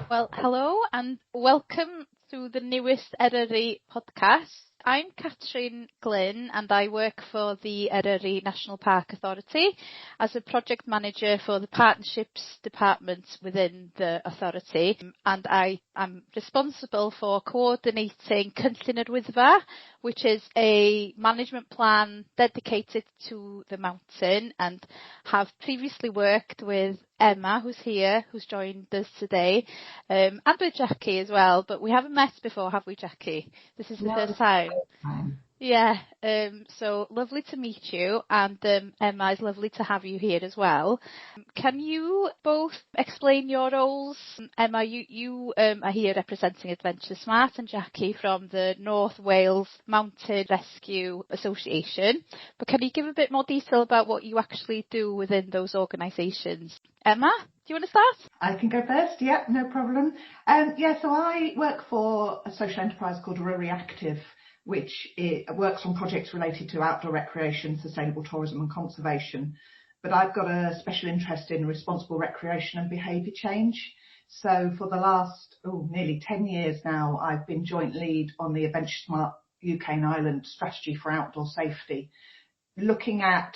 Well, hello and welcome to the newest Eryri podcast. I'm Catrin Glyn and I work for the Eryri National Park Authority as a project manager for the partnerships department within the authority, and I am responsible for coordinating Cynllun yr Wyddfa, which is a management plan dedicated to the mountain, and have previously worked with Emma, who's here, who's joined us today, and with Jacqui as well, but we haven't met before, have we, Jacqui? This is the first time. Yeah, so lovely to meet you, and Emma, it's lovely to have you here as well. Can you both explain your roles? Emma, you are here representing AdventureSmart, and Jacqui from the North Wales Mountain Rescue Association, but can you give a bit more detail about what you actually do within those organisations? Emma, do you want to start? I can go first, yeah, no problem. So I work for a social enterprise called Eryri, which works on projects related to outdoor recreation, sustainable tourism and conservation. But I've got a special interest in responsible recreation and behaviour change. So for the last nearly 10 years now, I've been joint lead on the AdventureSmart UK and Ireland strategy for outdoor safety, looking at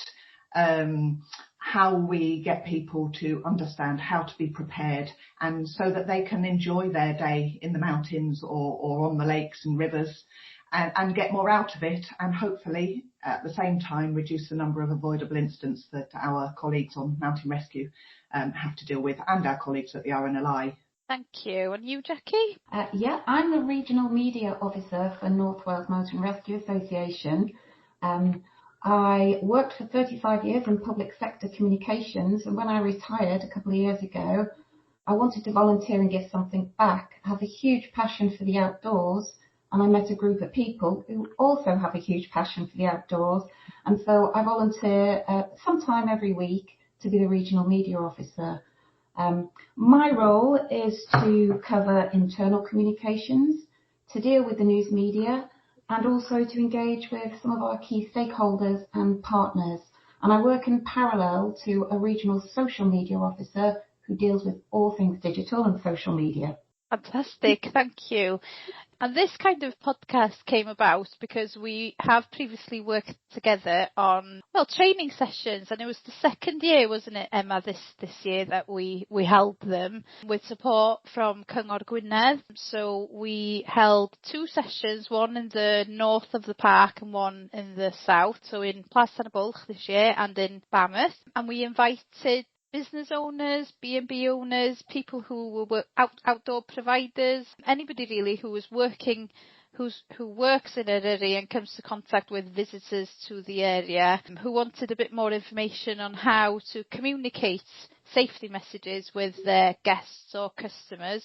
how we get people to understand how to be prepared, and so that they can enjoy their day in the mountains or on the lakes and rivers and get more out of it, and hopefully at the same time reduce the number of avoidable incidents that our colleagues on mountain rescue have to deal with, and our colleagues at the RNLI. Thank you. And you, Jacqui? I'm the Regional Media Officer for North Wales Mountain Rescue Association. I worked for 35 years in public sector communications, and when I retired a couple of years ago, I wanted to volunteer and give something back. I have a huge passion for the outdoors, and I met a group of people who also have a huge passion for the outdoors, and so I volunteer sometime every week to be the Regional Media Officer. My role is to cover internal communications, to deal with the news media, and also to engage with some of our key stakeholders and partners. And I work in parallel to a regional social media officer who deals with all things digital and social media. Fantastic, thank you. And this kind of podcast came about because we have previously worked together on, training sessions, and it was the second year, wasn't it, Emma, this year that we held them with support from Cyngor Gwynedd. So we held two sessions, one in the north of the park and one in the south, so in Plas Tân y Bwlch this year and in Bamouth, and we invited business owners, B&B owners, people who were outdoor providers, anybody really who was working, who works in Eryri and comes to contact with visitors to the area, who wanted a bit more information on how to communicate safety messages with their guests or customers.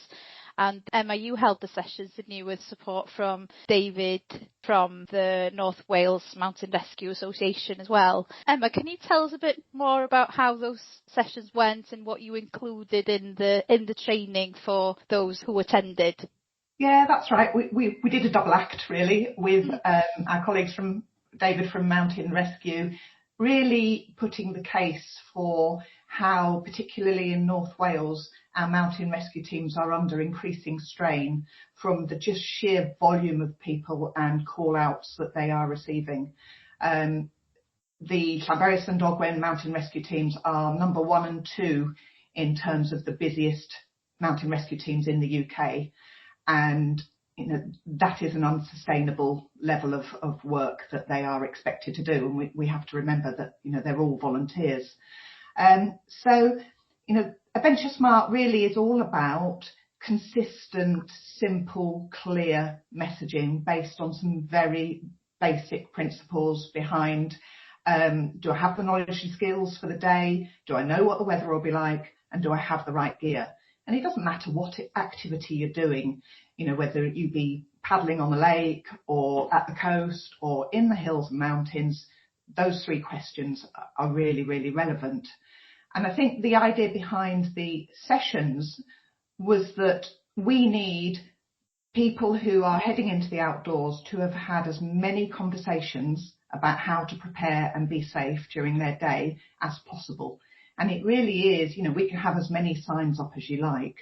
And Emma, you held the sessions, didn't you, with support from David from the North Wales Mountain Rescue Association as well. Emma, can you tell us a bit more about how those sessions went and what you included in the training for those who attended? Yeah, that's right. We did a double act really with our colleagues from David from Mountain Rescue, really putting the case for how, particularly in North Wales, our mountain rescue teams are under increasing strain from the just sheer volume of people and call-outs that they are receiving. The Llanberis and Dogwen mountain rescue teams are number 1 and 2 in terms of the busiest mountain rescue teams in the UK. And that is an unsustainable level of work that they are expected to do. And we have to remember that, they're all volunteers. AdventureSmart really is all about consistent, simple, clear messaging based on some very basic principles behind, do I have the knowledge and skills for the day? Do I know what the weather will be like? And do I have the right gear? And it doesn't matter what activity you're doing, whether you be paddling on the lake or at the coast or in the hills and mountains, those 3 questions are really, really relevant. And I think the idea behind the sessions was that we need people who are heading into the outdoors to have had as many conversations about how to prepare and be safe during their day as possible. And it really is, we can have as many signs up as you like,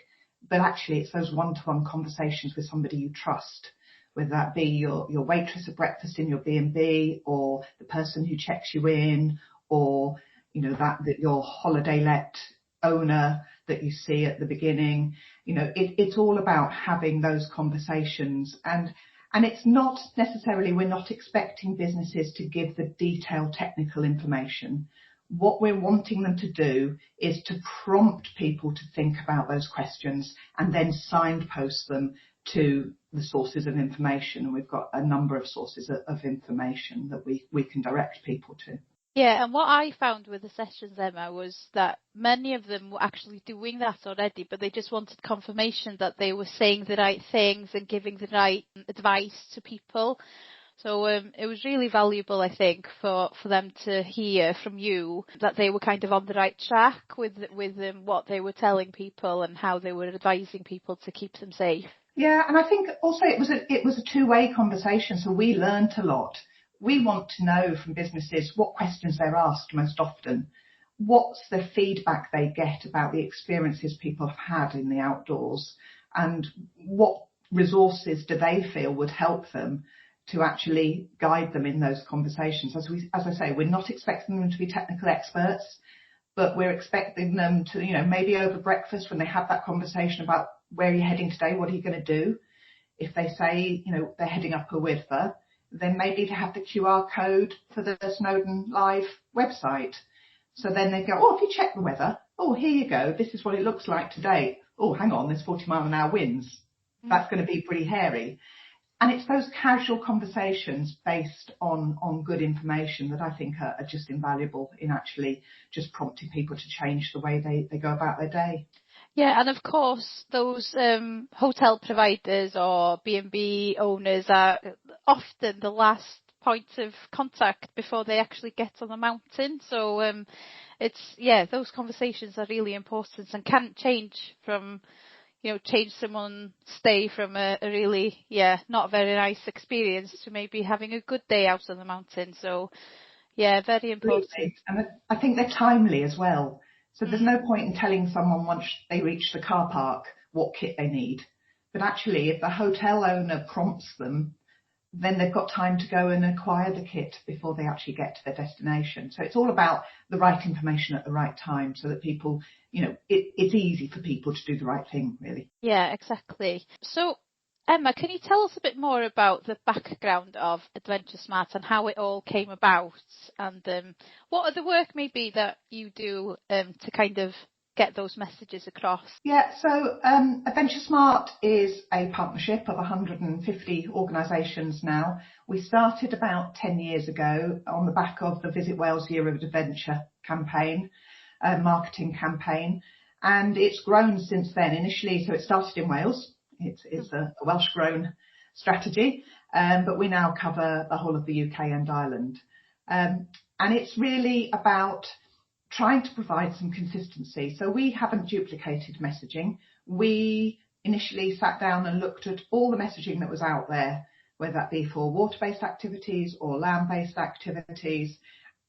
but actually it's those one-to-one conversations with somebody you trust, whether that be your waitress at breakfast in your B&B, or the person who checks you in, or that your holiday let owner that you see at the beginning. It's all about having those conversations, and it's not necessarily, we're not expecting businesses to give the detailed technical information. What we're wanting them to do is to prompt people to think about those questions and then signpost them to the sources of information. And we've got a number of sources of information that we can direct people to. Yeah, and what I found with the sessions, Emma, was that many of them were actually doing that already, but they just wanted confirmation that they were saying the right things and giving the right advice to people. So it was really valuable, I think, for them to hear from you that they were kind of on the right track with what they were telling people and how they were advising people to keep them safe. Yeah, and I think also it was a two-way conversation, so we learnt a lot. We want to know from businesses what questions they're asked most often. What's the feedback they get about the experiences people have had in the outdoors, and what resources do they feel would help them to actually guide them in those conversations. As I say, we're not expecting them to be technical experts, but we're expecting them to, maybe over breakfast when they have that conversation about where you're heading today, what are you going to do? If they say, they're heading up a Wither, then maybe to have the QR code for the Snowdon Live website. So then they go, if you check the weather, here you go, this is what it looks like today. Hang on, there's 40 mile an hour winds. That's going to be pretty hairy. And it's those casual conversations based on good information that I think are just invaluable in actually just prompting people to change the way they go about their day. Yeah, and of course, those hotel providers or B&B owners are often the last point of contact before they actually get on the mountain. So those conversations are really important and can change someone's stay from a really, not very nice experience to maybe having a good day out on the mountain. So, very important. Absolutely. And I think they're timely as well. So there's no point in telling someone once they reach the car park what kit they need. But actually, if the hotel owner prompts them, then they've got time to go and acquire the kit before they actually get to their destination. So it's all about the right information at the right time so that people, it's easy for people to do the right thing, really. Yeah, exactly. So, Emma, can you tell us a bit more about the background of AdventureSmart and how it all came about? And what other work maybe that you do to kind of get those messages across? Yeah, so AdventureSmart is a partnership of 150 organisations now. We started about 10 years ago on the back of the Visit Wales Year of Adventure campaign, marketing campaign, and it's grown since then. Initially, so it started in Wales. It's a Welsh-grown strategy, but we now cover the whole of the UK and Ireland. And it's really about trying to provide some consistency. So we haven't duplicated messaging. We initially sat down and looked at all the messaging that was out there, whether that be for water-based activities or land-based activities.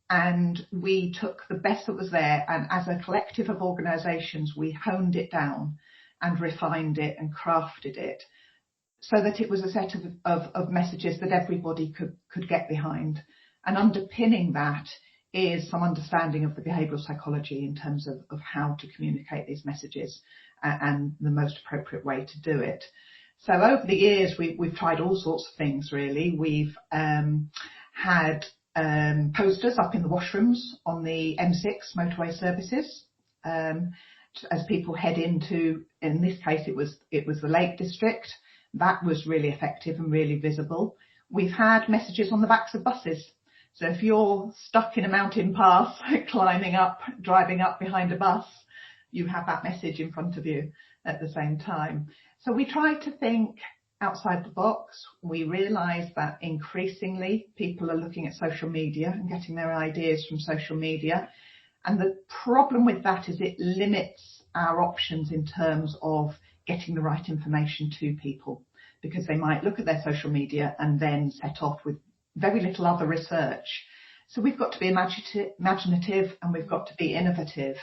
And we took the best that was there, and as a collective of organisations, we honed it down and refined it and crafted it so that it was a set of messages that everybody could get behind. And underpinning that is some understanding of the behavioural psychology in terms of how to communicate these messages and the most appropriate way to do it. So over the years, we've tried all sorts of things, really. We've had posters up in the washrooms on the M6 motorway services as people head into, in this case, it was the Lake District. That was really effective and really visible. We've had messages on the backs of buses. So if you're stuck in a mountain pass, climbing up, driving up behind a bus, you have that message in front of you at the same time. So we try to think outside the box. We realise that increasingly people are looking at social media and getting their ideas from social media. And the problem with that is it limits our options in terms of getting the right information to people, because they might look at their social media and then set off with very little other research. So we've got to be imaginative and we've got to be innovative.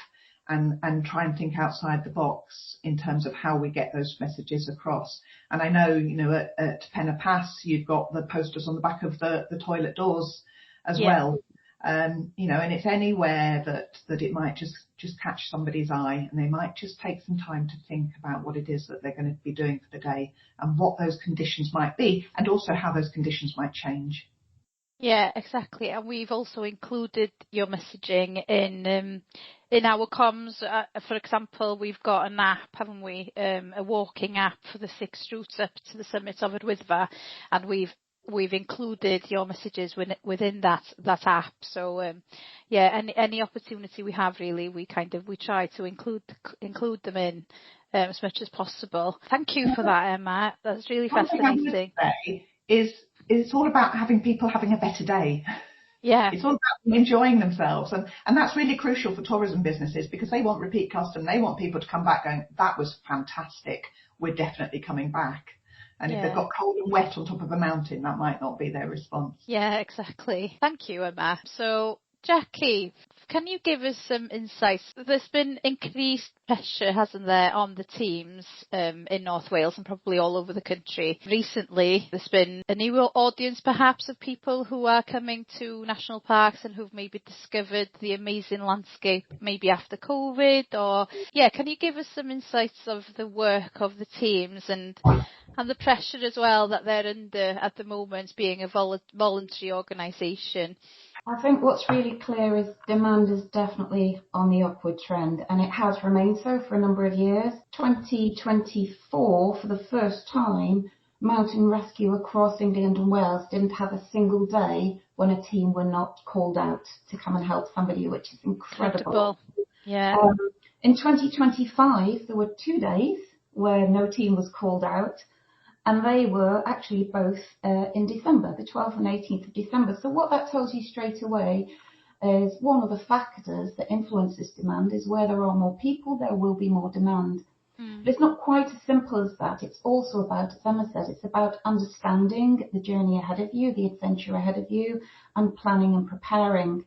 and try and think outside the box in terms of how we get those messages across. And I know, at Penna Pass, you've got the posters on the back of the toilet doors as well. And it's anywhere that it might just catch somebody's eye, and they might just take some time to think about what it is that they're going to be doing for the day and what those conditions might be, and also how those conditions might change. Yeah, exactly. And we've also included your messaging in our comms. For example, we've got an app, haven't we? A walking app for the 6 routes up to the summit of Eryri, and we've included your messages within that app. So any opportunity we have, really, we try to include them in as much as possible. Thank you for that, Emma. That's really fascinating. One thing I would say it's all about having people having a better day. Yeah. It's all about them enjoying themselves. And that's really crucial for tourism businesses, because they want repeat custom. They want people to come back going, that was fantastic. We're definitely coming back. And if they've got cold and wet on top of a mountain, that might not be their response. Yeah, exactly. Thank you, Emma. So, Jacqui, can you give us some insights? There's been increased pressure, hasn't there, on the teams in North Wales and probably all over the country. Recently, there's been a new audience, perhaps, of people who are coming to national parks and who've maybe discovered the amazing landscape maybe after COVID. Can you give us some insights of the work of the teams and the pressure as well that they're under at the moment, being a voluntary organisation? I think what's really clear is demand is definitely on the upward trend, and it has remained so for a number of years. 2024, for the first time, mountain rescue across England and Wales didn't have a single day when a team were not called out to come and help somebody, which is incredible. Yeah. In 2025, there were 2 days where no team was called out, and they were actually both in December, the 12th and 18th of December. So what that tells you straight away is one of the factors that influences demand is where there are more people, there will be more demand. But it's not quite as simple as that. It's also about, as Emma said, it's about understanding the journey ahead of you, the adventure ahead of you, and planning and preparing.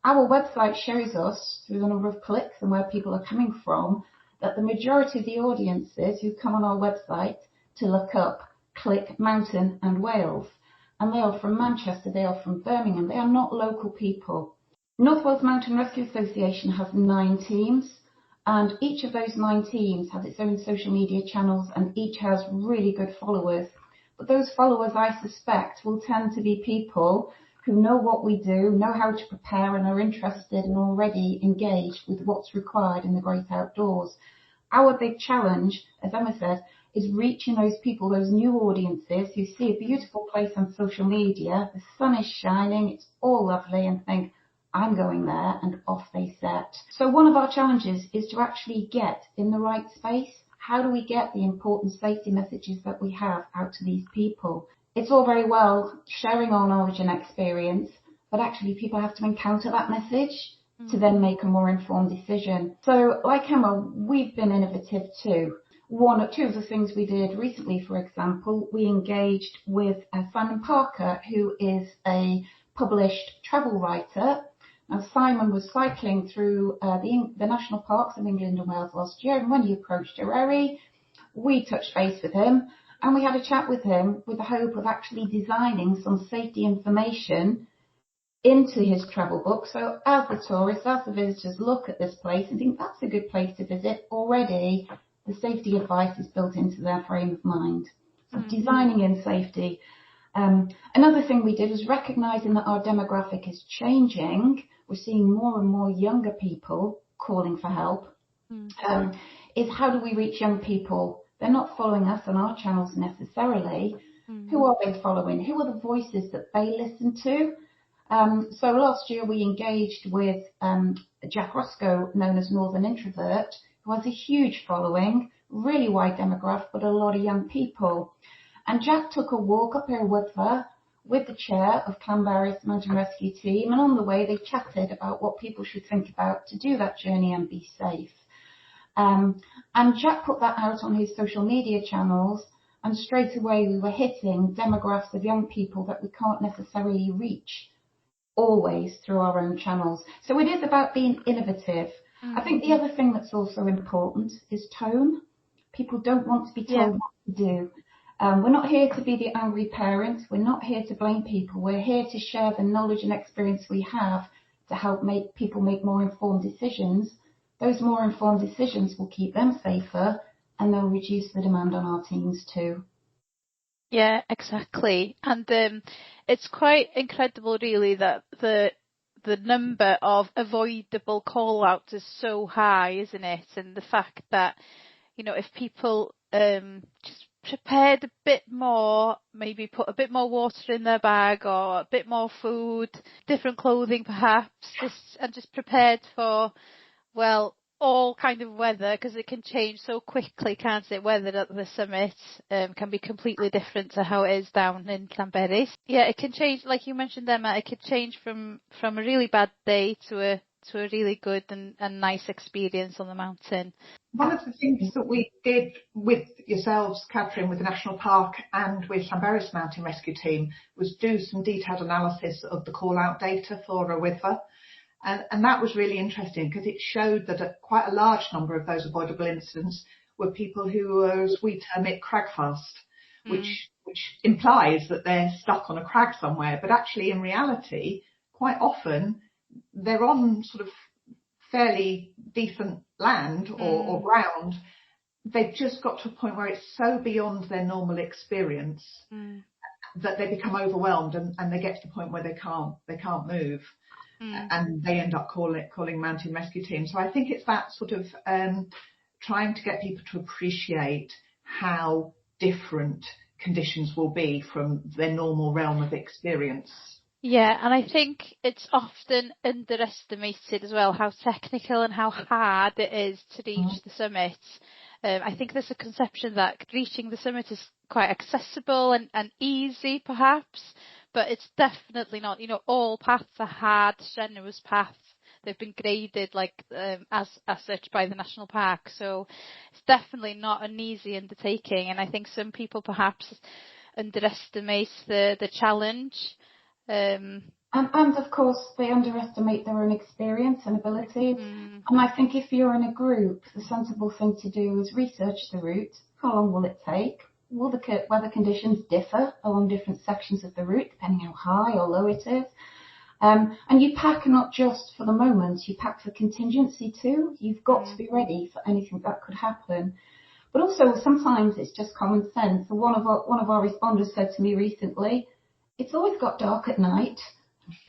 Our website shows us, through the number of clicks and where people are coming from, that the majority of the audiences who come on our website to look up, click Mountain and Wales. And they are from Manchester, they are from Birmingham, they are not local people. North Wales Mountain Rescue Association has 9 teams, and each of those 9 teams has its own social media channels, and each has really good followers. But those followers, I suspect, will tend to be people who know what we do, know how to prepare, and are interested and already engaged with what's required in the great outdoors. Our big challenge, as Emma said, is reaching those people, those new audiences who see a beautiful place on social media, the sun is shining, it's all lovely, and think, I'm going there, and off they set. So one of our challenges is to actually get in the right space. How do we get the important safety messages that we have out to these people? It's all very well sharing our knowledge and experience, but actually people have to encounter that message to then make a more informed decision. So like Emma, we've been innovative too. 1 or 2 of the things we did recently, for example, we engaged with Simon Parker, who is a published travel writer. Now, Simon was cycling through the national parks of England and Wales last year, and when he approached Eryri, we touched base with him, and we had a chat with him with the hope of actually designing some safety information into his travel book. So as the tourists, as the visitors look at this place and think that's a good place to visit, already the safety advice is built into their frame of mind. So designing in safety. Another thing we did was recognizing that our demographic is changing. We're seeing more and more younger people calling for help. Is how do we reach young people? They're not following us on our channels necessarily. Who are they following? Who are the voices that they listen to? So last year we engaged with Jack Roscoe, known as Northern Introvert, who has a huge following, really wide demographic, but a lot of young people. And Jack took a walk up Eryri with the chair of Clanbarry's Mountain Rescue Team, and on the way they chatted about what people should think about to do that journey and be safe. And Jack put that out on his social media channels, and straight away we were hitting demographics of young people that we can't necessarily reach always through our own channels. So it is about being innovative. I think the other thing that's also important is tone. People don't want to be told what to do. We're not here to be the angry parent. We're not here to blame people. We're here to share the knowledge and experience we have to help make people make more informed decisions. Those more informed decisions will keep them safer, and they'll reduce the demand on our teams too. Yeah, exactly. And it's quite incredible, really, that the number of avoidable call-outs is so high, isn't it? And the fact that, if people just prepared a bit more, maybe put a bit more water in their bag or a bit more food, different clothing perhaps, just prepared for, well, all kind of weather, because it can change so quickly, can't it? Weather at the summit can be completely different to how it is down in Llanberis. Yeah, it can change, like you mentioned, Emma. It could change from a really bad day to a really good and nice experience on the mountain. One of the things that we did with yourselves, Catrin, with the National Park and with Llanberis Mountain Rescue Team was do some detailed analysis of the call-out data for a WIFA. And that was really interesting because it showed that quite a large number of those avoidable incidents were people who were, as we term it, crag fast, which implies that they're stuck on a crag somewhere. But actually, in reality, quite often they're on sort of fairly decent land or ground. They've just got to a point where it's so beyond their normal experience that they become overwhelmed and they get to the point where they can't move. And they end up calling mountain rescue teams. So I think it's that sort of trying to get people to appreciate how different conditions will be from their normal realm of experience. Yeah, and I think it's often underestimated as well how technical and how hard it is to reach the summit. I think there's a conception that reaching the summit is quite accessible and easy perhaps, but it's definitely not. All paths are hard, strenuous paths. They've been graded as such by the National Park, so it's definitely not an easy undertaking. And I think some people perhaps underestimate the challenge. And of course, they underestimate their own experience and abilities. And I think if you're in a group, the sensible thing to do is research the route. How long will it take? Will the weather conditions differ along different sections of the route, depending how high or low it is? And you pack not just for the moment, you pack for contingency too. You've got to be ready for anything that could happen. But also, sometimes it's just common sense. One of our responders said to me recently, it's always got dark at night.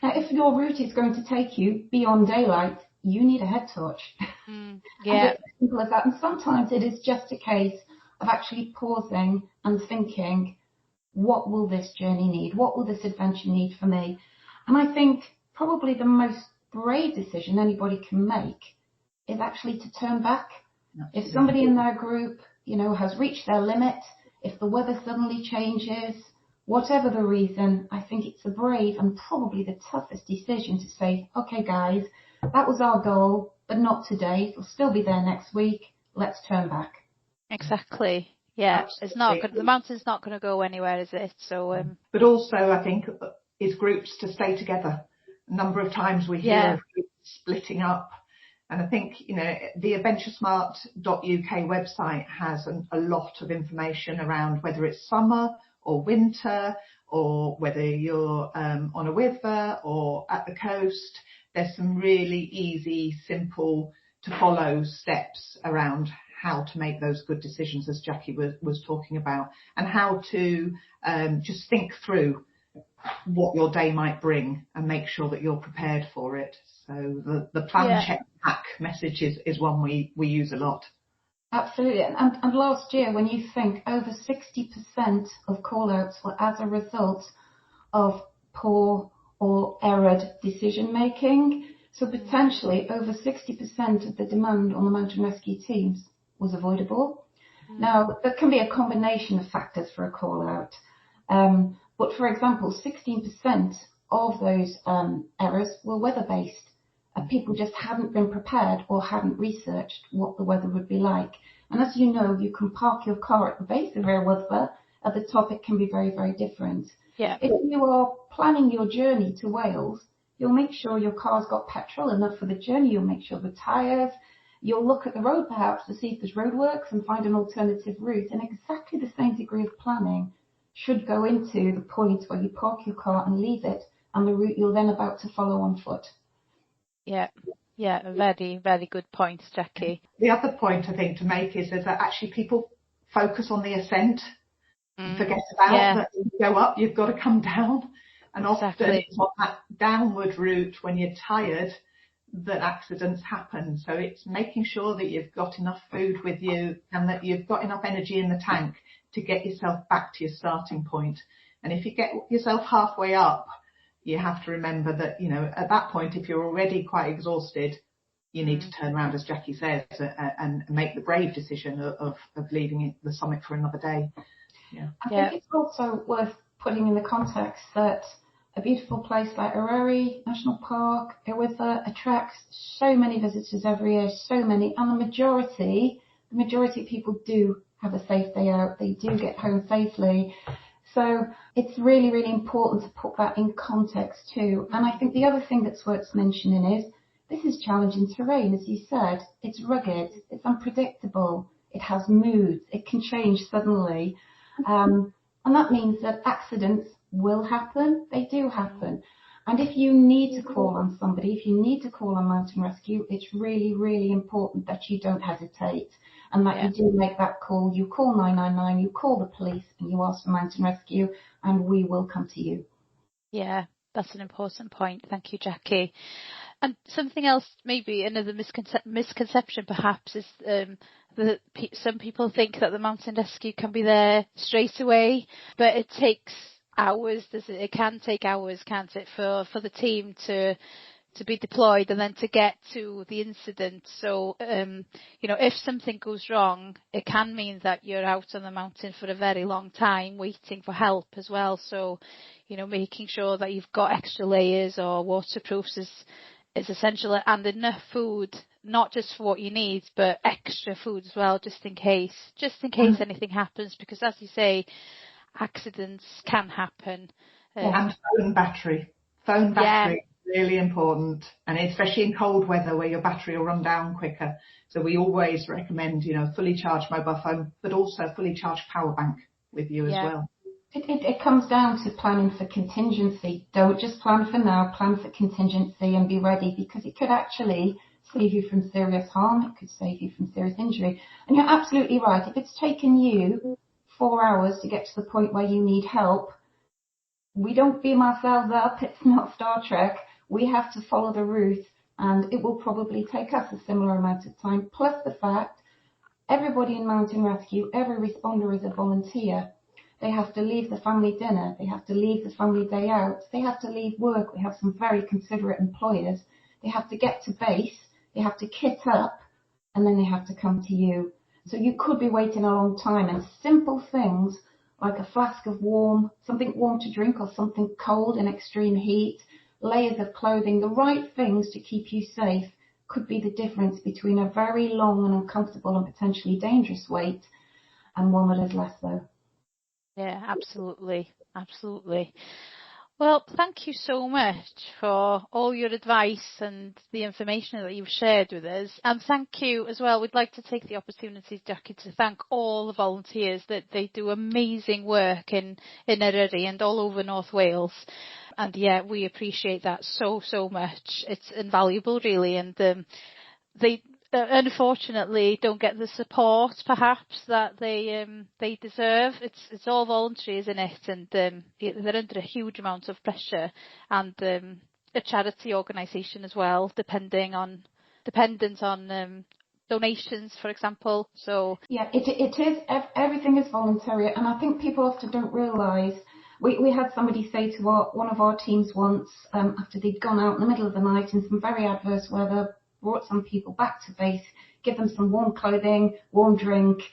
Now, if your route is going to take you beyond daylight, you need a head torch. Yeah. It's as simple as that. And sometimes it is just a case of actually pausing and thinking, what will this journey need? What will this adventure need for me? And I think probably the most brave decision anybody can make is actually to turn back. Absolutely. If somebody in their group, has reached their limit, if the weather suddenly changes, whatever the reason, I think it's a brave and probably the toughest decision to say, okay, guys, that was our goal, but not today. It'll still be there next week. Let's turn back. Exactly. Yeah, Absolutely. It's not the mountain's not going to go anywhere, is it? So. But also, I think is groups to stay together. A number of times we hear of groups splitting up, and I think the AdventureSmart UK website has a lot of information around whether it's summer or winter, or whether you're on a river or at the coast. There's some really easy, simple to follow steps around how to make those good decisions, as Jacqui was talking about, and how to just think through what your day might bring and make sure that you're prepared for it. So the plan, check, pack message is one we use a lot. Absolutely. And last year, when you think over 60% of call-outs were as a result of poor or errored decision making. So potentially over 60% of the demand on the mountain rescue teams was avoidable. Now, there can be a combination of factors for a call-out. But for example, 16% of those errors were weather-based. People just hadn't been prepared or hadn't researched what the weather would be like. And as you know, you can park your car at the base of a river. At the top, it can be very, very different. Yeah. If you are planning your journey to Wales, You'll make sure your car's got petrol enough for the journey. You'll make sure the tyres. You'll look at the road perhaps to see if there's roadworks and find an alternative route. And exactly the same degree of planning should go into the point where you park your car and leave it and the route you're then about to follow on foot. Yeah, a very, very good point, Jacqui. The other point I think to make is that actually people focus on the ascent and forget about that when you go up, you've got to come down. And often it's on that downward route when you're tired that accidents happen. So it's making sure that you've got enough food with you and that you've got enough energy in the tank to get yourself back to your starting point. And if you get yourself halfway up, you have to remember that, you know, at that point, if you're already quite exhausted, you need to turn around, as Jacqui says, and make the brave decision of leaving the summit for another day. Yeah. I think it's also worth putting in the context that a beautiful place like Eryri National Park, Eryri attracts so many visitors every year, so many, and the majority of people do have a safe day out. They do get home safely. So it's really, really important to put that in context too. And I think the other thing that's worth mentioning is this is challenging terrain, as you said. It's rugged, it's unpredictable, it has moods, it can change suddenly. And that means that accidents will happen. They do happen. And if you need to call on somebody, if you need to call on mountain rescue, it's really, really important that you don't hesitate and that you do make that call. You call 999, you call the police and you ask for mountain rescue and we will come to you. Yeah, that's an important point. Thank you, Jacqui. And something else, maybe another misconception perhaps, is that some people think that the mountain rescue can be there straight away, but it takes hours. It can take hours, can't it, for the team to be deployed and then to get to the incident. So, you know, if something goes wrong, it can mean that you're out on the mountain for a very long time waiting for help as well. So, you know, making sure that you've got extra layers or waterproofs is essential, and enough food, not just for what you need, but extra food as well, just in case anything happens, because as you say, accidents can happen. And phone battery, really important, and especially in cold weather where your battery will run down quicker. So we always recommend, you know, fully charged mobile phone, but also fully charged power bank with you as well. It comes down to planning for contingency. Don't just plan for now, plan for contingency and be ready, because it could actually save you from serious harm. It could save you from serious injury. And you're absolutely right. If it's taken you 4 hours to get to the point where you need help, we don't beam ourselves up. It's not Star Trek. We have to follow the route, and it will probably take us a similar amount of time. Plus the fact, everybody in mountain rescue, every responder is a volunteer. They have to leave the family dinner. They have to leave the family day out. They have to leave work. We have some very considerate employers. They have to get to base. They have to kit up, and then they have to come to you. So you could be waiting a long time, and simple things like a flask of something warm to drink or something cold in extreme heat, layers of clothing, the right things to keep you safe could be the difference between a very long and uncomfortable and potentially dangerous wait and one that is less so. Yeah, absolutely. Well, thank you so much for all your advice and the information that you've shared with us. And thank you as well. We'd like to take the opportunity, Jacqui, to thank all the volunteers that they do amazing work in Eryri and all over North Wales. And yeah, we appreciate that so much. It's invaluable, really. And they unfortunately don't get the support perhaps that they deserve. It's all voluntary, isn't it? And they're under a huge amount of pressure, and a charity organisation as well, dependent on donations, for example. So yeah, it is. Everything is voluntary, and I think people often don't realise. We had somebody say to one of our teams once, after they'd gone out in the middle of the night in some very adverse weather, brought some people back to base, give them some warm clothing, warm drink.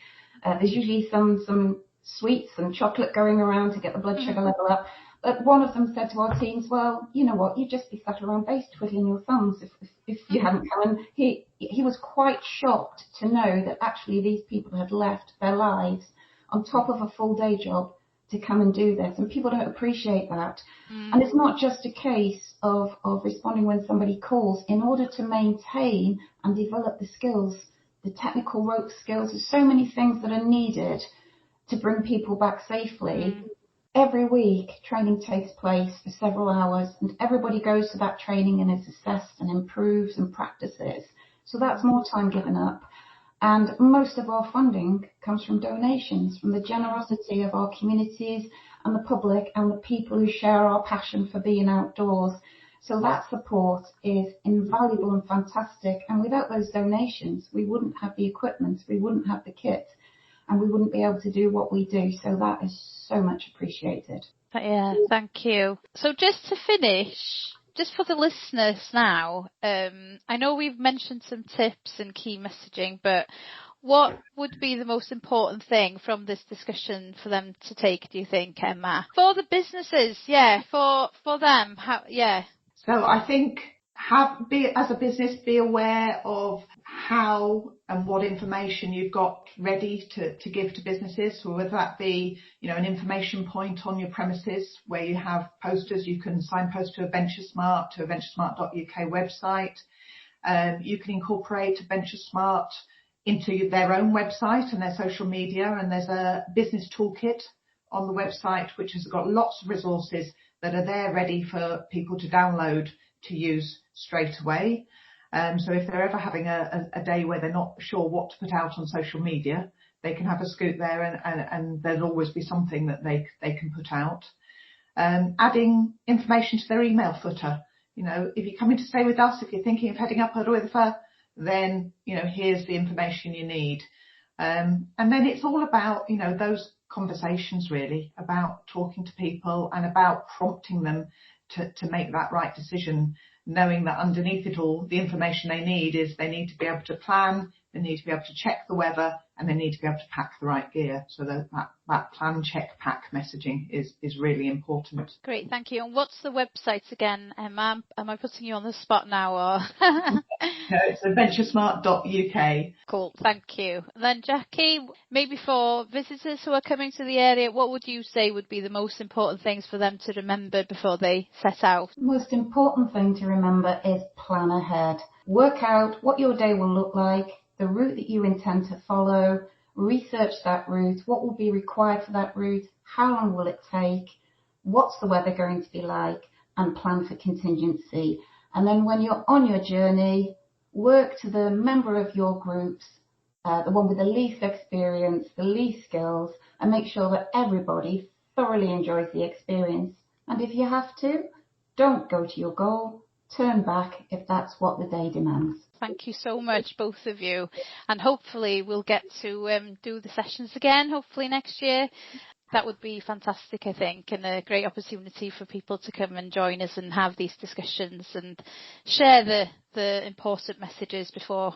There's usually some sweets and chocolate going around to get the blood sugar level up. But one of them said to our teams, well, you know what, you'd just be sat around base twiddling your thumbs if you hadn't come. And he was quite shocked to know that actually these people had left their lives on top of a full day job to come and do this, and people don't appreciate that. And it's not just a case of responding when somebody calls. In order to maintain and develop the skills, the technical rope skills, there's so many things that are needed to bring people back safely. Every week, training takes place for several hours, and everybody goes to that training and is assessed and improves and practices. So that's more time given up. And most of our funding comes from donations, from the generosity of our communities and the public and the people who share our passion for being outdoors. So that support is invaluable and fantastic. And without those donations, we wouldn't have the equipment, we wouldn't have the kit, and we wouldn't be able to do what we do. So that is so much appreciated. Yeah, thank you. So just to finish, just for the listeners now, I know we've mentioned some tips and key messaging, but what would be the most important thing from this discussion for them to take, do you think, Emma? For the businesses, for them, So I think as a business, be aware of how and what information you've got ready to give to businesses. So whether that be, an information point on your premises where you have posters, you can signpost to AdventureSmart, to AdventureSmart.uk website. You can incorporate AdventureSmart into their own website and their social media. And there's a business toolkit on the website, which has got lots of resources that are there ready for people to download to use straight away. So if they're ever having a day where they're not sure what to put out on social media, they can have a scoot there and there'll always be something that they can put out. Adding information to their email footer. If you're coming to stay with us, if you're thinking of heading up Eryri, then, here's the information you need. And then it's all about, those conversations really, about talking to people and about prompting them to make that right decision, knowing that underneath it all, the information they need is they need to be able to plan, they need to be able to check the weather, and they need to be able to pack the right gear. So that plan, check, pack messaging is really important. Great, thank you. And what's the website again, Emma? Am I putting you on the spot now? Or No, it's AdventureSmart.uk. Cool, thank you. And then Jacqui, maybe for visitors who are coming to the area, what would you say would be the most important things for them to remember before they set out? The most important thing to remember is plan ahead. Work out what your day will look like, the route that you intend to follow, research that route, what will be required for that route, how long will it take, what's the weather going to be like, and plan for contingency. And then when you're on your journey, work to the member of your groups, the one with the least experience, the least skills, and make sure that everybody thoroughly enjoys the experience. And if you have to, don't go to your goal, turn back if that's what the day demands. Thank you so much, both of you. And hopefully we'll get to do the sessions again, hopefully next year. That would be fantastic, I think, and a great opportunity for people to come and join us and have these discussions and share the important messages before,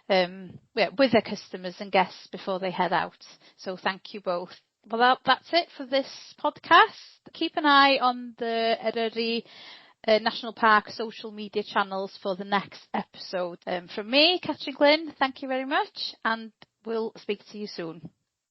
with their customers and guests before they head out. So thank you both. Well, that's it for this podcast. Keep an eye on the Eryri National Park social media channels for the next episode. From me, Catrin Glyn, thank you very much, and we'll speak to you soon.